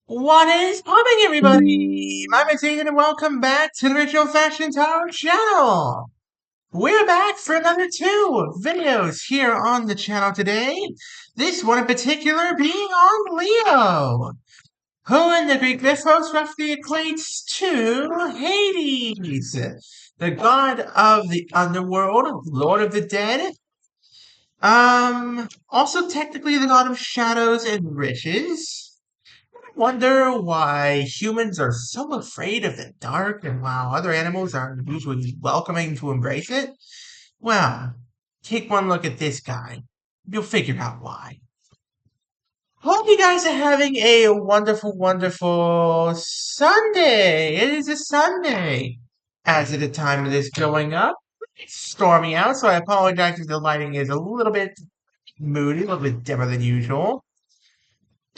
What is popping, everybody? My name's Ethan, and welcome back to the Ritual Fashion Tarot channel. We're back for another two videos here on the channel today. This one in particular being on Leo, who in the Greek mythos roughly equates to Hades, the god of the underworld, lord of the dead. Also technically the god of shadows and riches. Wonder why humans are so afraid of the dark and while other animals are usually welcoming to embrace it? Well, take one look at this guy. You'll figure out why. Hope you guys are having a wonderful, wonderful Sunday. It is a Sunday. As of the time of this going up, it's stormy out, so I apologize if the lighting is a little bit moody, a little bit dimmer than usual.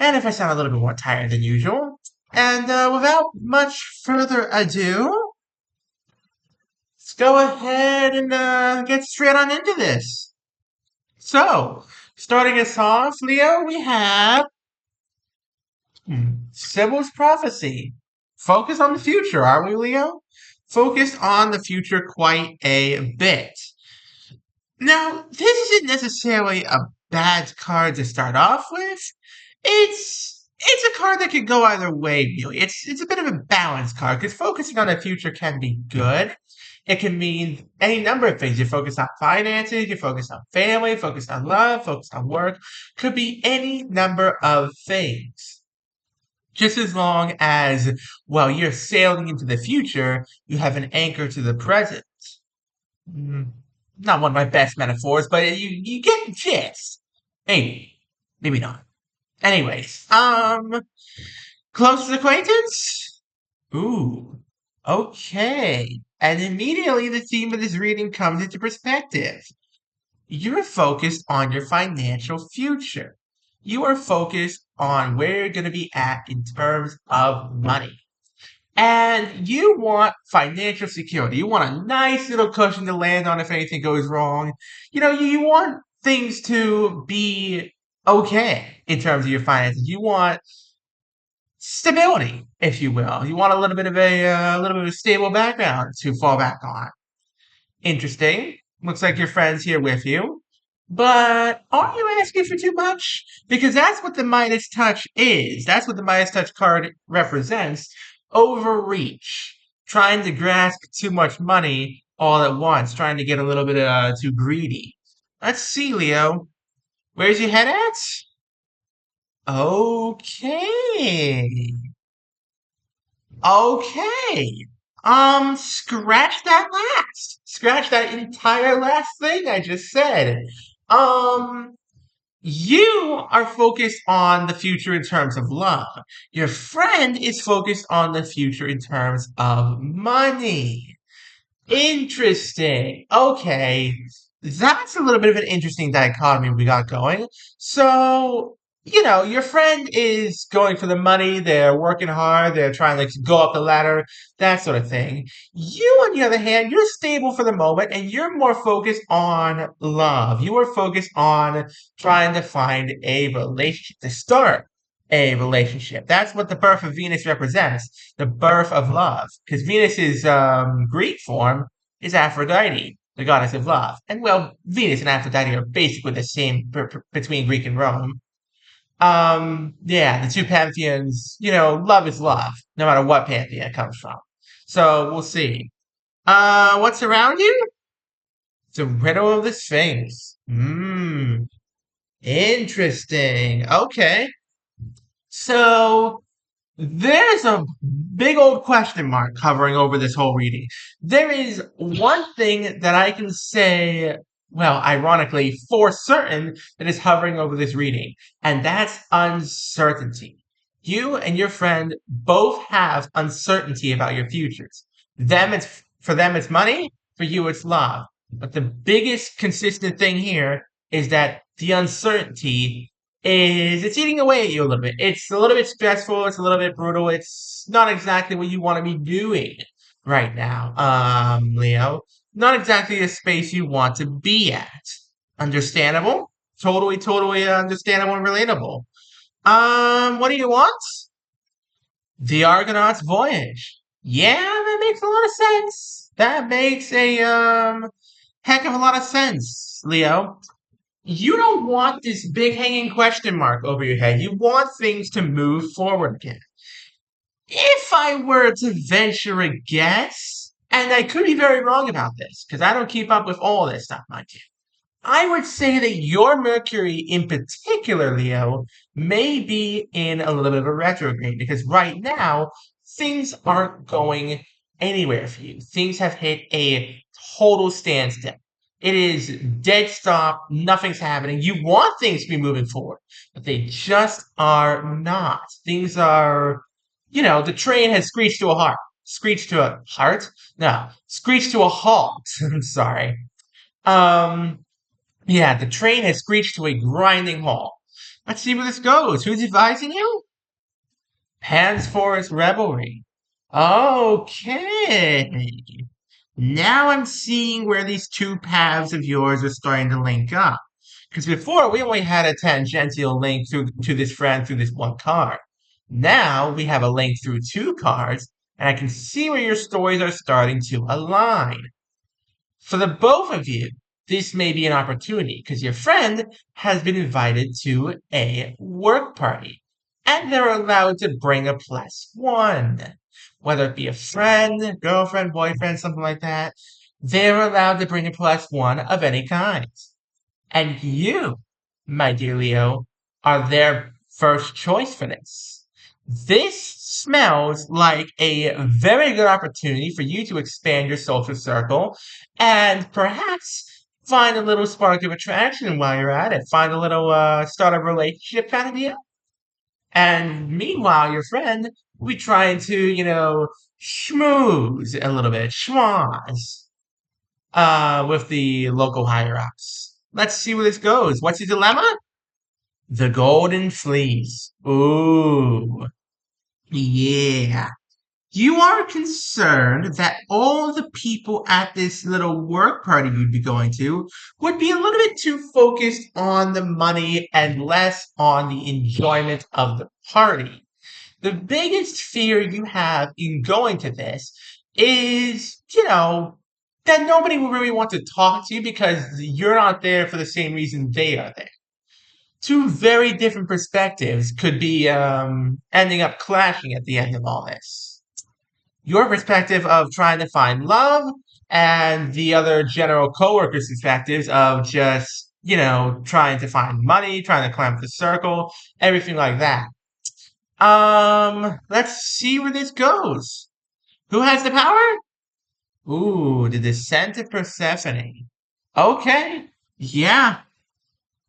And if I sound a little bit more tired than usual. And without much further ado, let's go ahead and get straight on into this. So, starting us off, Leo, we have Sybil's prophecy. Focus on the future, aren't we, Leo? Focused on the future quite a bit. Now, this isn't necessarily a bad card to start off with. It's a card that could go either way, really. It's a bit of a balanced card because focusing on the future can be good. It can mean any number of things. You're focused on finances, you're focused on family, focused on love, focused on work. Could be any number of things. Just as long as, while you're sailing into the future, you have an anchor to the present. Mm, Not one of my best metaphors, but you get the gist. Maybe. Maybe not. Anyways, closest acquaintance? Ooh, okay. And immediately the theme of this reading comes into perspective. You're focused on your financial future. You are focused on where you're going to be at in terms of money. And you want financial security. You want a nice little cushion to land on if anything goes wrong. You want things to be okay in terms of your finances. You want stability, if you will. You want a little bit of a stable background to fall back on. Interesting. Looks like your friend's here with you. But are you asking for too much? Because that's what the Midas touch is. That's what the Midas touch card represents. Overreach. Trying to grasp too much money all at once. Trying to get a little bit too greedy. Let's see, Leo. Where's your head at? Okay. Okay. Scratch that last. Scratch that entire last thing I just said. Um, you are focused on the future in terms of love. Your friend is focused on the future in terms of money. Interesting. Okay. That's a little bit of an interesting dichotomy we got going. So, your friend is going for the money, they're working hard, they're trying to go up the ladder, that sort of thing. You, on the other hand, you're stable for the moment and you're more focused on love. You are focused on trying to find a relationship, to start a relationship. That's what the birth of Venus represents, the birth of love. Because Venus's Greek form is Aphrodite, the goddess of love. And well, Venus and Aphrodite are basically the same between Greek and Rome. Yeah, the two pantheons, love is love, no matter what pantheon it comes from. So we'll see. What's around you? The riddle of the Sphinx. Interesting. Okay. So there's a big old question mark hovering over this whole reading. There is one thing that I can say, well, ironically, for certain, that is hovering over this reading, and that's uncertainty. You and your friend both have uncertainty about your futures. For them, it's money. For you, it's love. But the biggest consistent thing here is that the uncertainty it's eating away at you a little bit. It's a little bit stressful. It's a little bit brutal. It's not exactly what you want to be doing right now, Leo. Not exactly a space you want to be at. Understandable? Totally, totally understandable and relatable. What do you want? The Argonaut's voyage. Yeah, that makes a lot of sense. That makes a heck of a lot of sense, Leo. You don't want this big hanging question mark over your head. You want things to move forward again. If I were to venture a guess, and I could be very wrong about this, because I don't keep up with all this stuff, mind you. I would say that your Mercury in particular, Leo, may be in a little bit of a retrograde because right now things aren't going anywhere for you. Things have hit a total standstill. It is dead stop. Nothing's happening. You want things to be moving forward, but they just are not. Things are, the train has screeched to a halt. Screeched to a heart? No, screeched to a halt. I'm sorry. Um, yeah, the train has screeched to a grinding halt. Let's see where this goes. Who's advising you? Pan's Forest Revelry. Okay. Now I'm seeing where these two paths of yours are starting to link up. Because before we only had a tangential link to this friend through this one card. Now we have a link through two cards, and I can see where your stories are starting to align. For the both of you, this may be an opportunity because your friend has been invited to a work party and they're allowed to bring a plus one. Whether it be a friend, girlfriend, boyfriend, something like that, they're allowed to bring a plus one of any kind. And you, my dear Leo, are their first choice for this. This smells like a very good opportunity for you to expand your social circle and perhaps find a little spark of attraction while you're at it. Find a little start a relationship kind of deal. And meanwhile, your friend will be trying to, schmooze a little bit, schmoz with the local higher ups. Let's see where this goes. What's your dilemma? The Golden Fleece. Ooh, yeah. You are concerned that all the people at this little work party you'd be going to would be a little bit too focused on the money and less on the enjoyment of the party. The biggest fear you have in going to this is, that nobody will really want to talk to you because you're not there for the same reason they are there. Two very different perspectives could be ending up clashing at the end of all this. Your perspective of trying to find love and the other general coworkers' perspectives of just, trying to find money, trying to climb up the circle, everything like that. Let's see where this goes. Who has the power? Ooh, the Descent of Persephone. Okay. Yeah,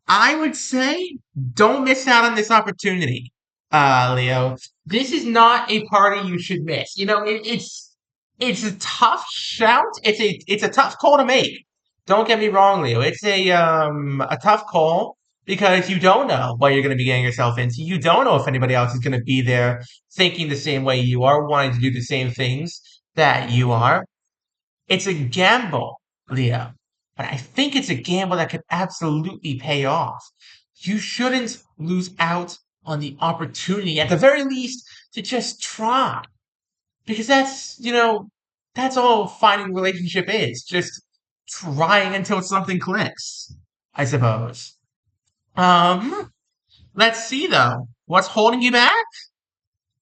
I would say don't miss out on this opportunity, Leo. This is not a party you should miss. It's a tough shout. It's a tough call to make. Don't get me wrong, Leo. It's a tough call because you don't know what you're going to be getting yourself into. You don't know if anybody else is going to be there thinking the same way you are, wanting to do the same things that you are. It's a gamble, Leo, but I think it's a gamble that could absolutely pay off. You shouldn't lose out on the opportunity, at the very least, to just try. Because that's all finding a relationship is. Just trying until something clicks, I suppose. Um, let's see though. What's holding you back?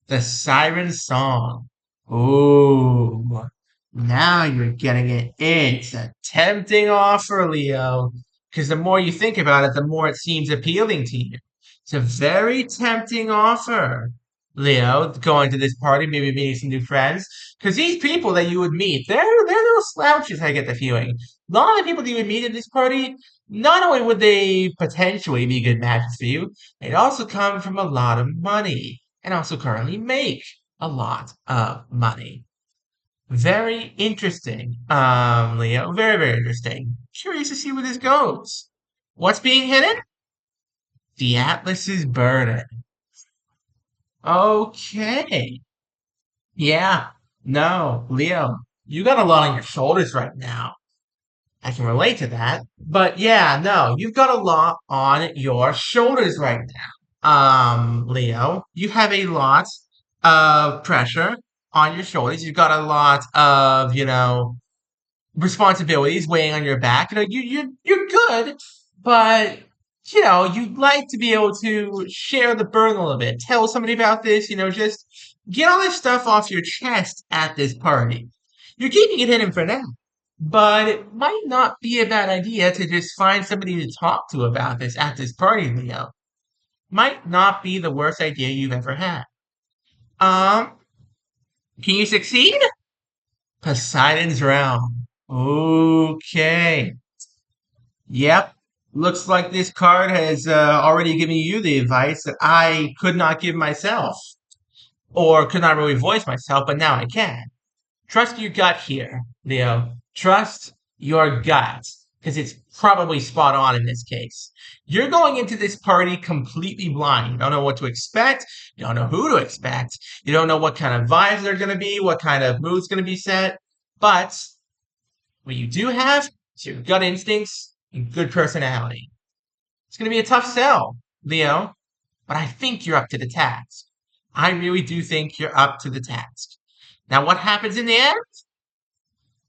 The Siren Song. Ooh, now you're getting it. It's a tempting offer, Leo. Because the more you think about it, the more it seems appealing to you. It's a very tempting offer, Leo, going to this party, maybe meeting some new friends. Because these people that you would meet, they're little slouches, I get the feeling. A lot of the people that you would meet at this party, not only would they potentially be good matches for you, they'd also come from a lot of money and also currently make a lot of money. Very interesting, Leo. Very, very interesting. Curious to see where this goes. What's being hidden? The Atlas's burden. Okay. Yeah. No, Leo, you got a lot on your shoulders right now. I can relate to that. But yeah, no, you've got a lot on your shoulders right now. Leo, you have a lot of pressure on your shoulders. You've got a lot of, responsibilities weighing on your back. You're good, but you'd like to be able to share the burden a little bit. Tell somebody about this. Just get all this stuff off your chest at this party. You're keeping it hidden for now, but it might not be a bad idea to just find somebody to talk to about this at this party, Leo. Might not be the worst idea you've ever had. Um, can you succeed? Poseidon's realm. Okay. Yep. Looks like this card has already given you the advice that I could not give myself, or could not really voice myself, but now I can. Trust your gut here, Leo. Trust your gut, because it's probably spot on in this case. You're going into this party completely blind. You don't know what to expect. You don't know who to expect. You don't know what kind of vibes are going to be, what kind of mood's going to be set. But what you do have is your gut instincts and good personality. It's going to be a tough sell, Leo, but I think you're up to the task. I really do think you're up to the task. Now, what happens in the end?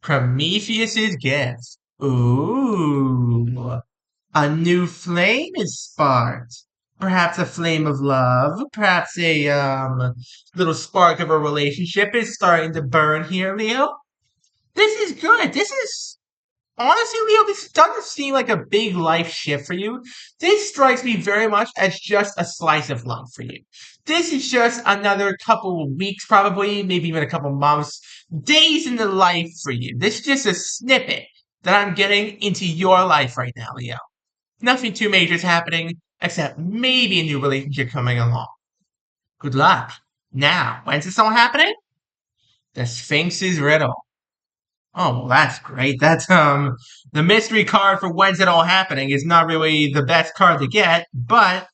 Prometheus's gift. Ooh, a new flame is sparked. Perhaps a flame of love. Perhaps a little spark of a relationship is starting to burn here, Leo. This is good. This is honestly, Leo, this doesn't seem like a big life shift for you. This strikes me very much as just a slice of life for you. This is just another couple of weeks, probably, maybe even a couple months, days in the life for you. This is just a snippet that I'm getting into your life right now, Leo. Nothing too major is happening, except maybe a new relationship coming along. Good luck. Now, when's this all happening? The Sphinx's riddle. Oh, well, that's great. That's the mystery card for when's it all happening is not really the best card to get, but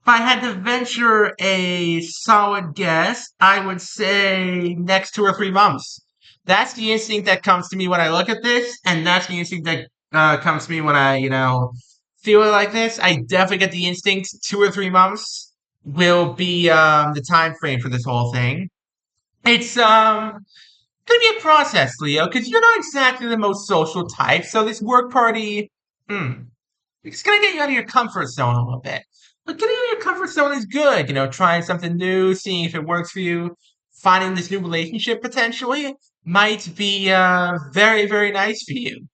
if I had to venture a solid guess, I would say next 2 or 3 months. That's the instinct that comes to me when I look at this, and that's the instinct that comes to me when I, feel it like this. I definitely get the instinct 2 or 3 months will be the time frame for this whole thing. It's gonna be a process, Leo, because you're not exactly the most social type. So this work party, it's gonna get you out of your comfort zone a little bit. But getting out of your comfort zone is good. Trying something new, seeing if it works for you, finding this new relationship potentially might be very, very nice for you.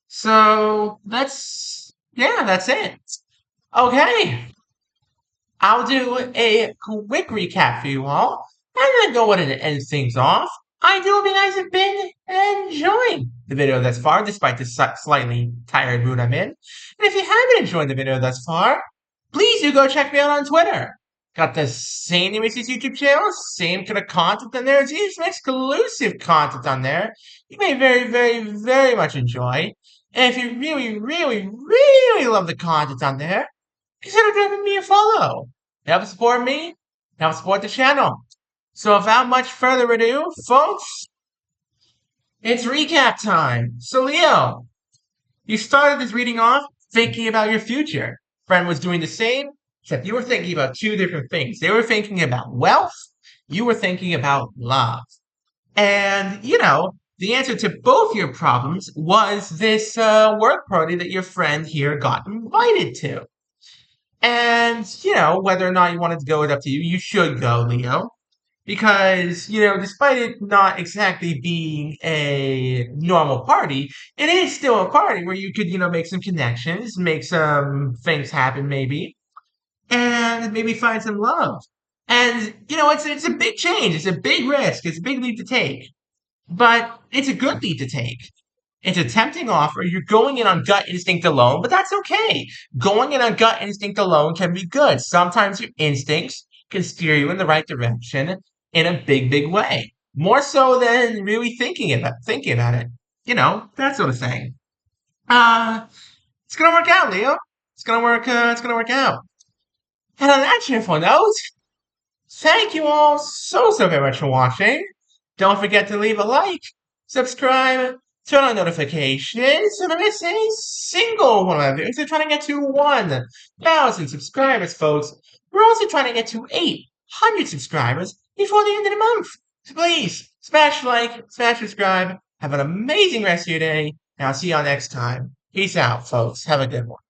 So that's it. Okay, I'll do a quick recap for you all, and then go ahead and end things off. I do hope you guys have been enjoying the video thus far, despite the slightly tired mood I'm in. And if you have been enjoying the video thus far, please do go check me out on Twitter. Got the same name as this YouTube channel, same kind of content on there. There's even some exclusive content on there you may very, very, very much enjoy. And if you really, really, really love the content on there, consider giving me a follow. Help support me, help support the channel. So without much further ado, folks, it's recap time. So Leo, you started this reading off thinking about your future. Friend was doing the same, except you were thinking about two different things. They were thinking about wealth, you were thinking about love. And, the answer to both your problems was this work party that your friend here got invited to. And, whether or not you wanted to go, it's up to you. You should go, Leo. Because, despite it not exactly being a normal party, it is still a party where you could, make some connections, make some things happen maybe, and maybe find some love. And, it's a big change. It's a big risk. It's a big leap to take. But it's a good leap to take. It's a tempting offer. You're going in on gut instinct alone, but that's okay. Going in on gut instinct alone can be good. Sometimes your instincts can steer you in the right direction in a big, big way. More so than really thinking about it. That sort of thing. It's gonna work out, Leo. It's gonna work out. And on that cheerful note, thank you all so very much for watching. Don't forget to leave a like, subscribe, turn on notifications so don't miss any single one of my videos. We're trying to get to 1,000 subscribers, folks. We're also trying to get to 8 100 subscribers before the end of the month. So please, smash like, smash subscribe. Have an amazing rest of your day, and I'll see y'all next time. Peace out, folks. Have a good one.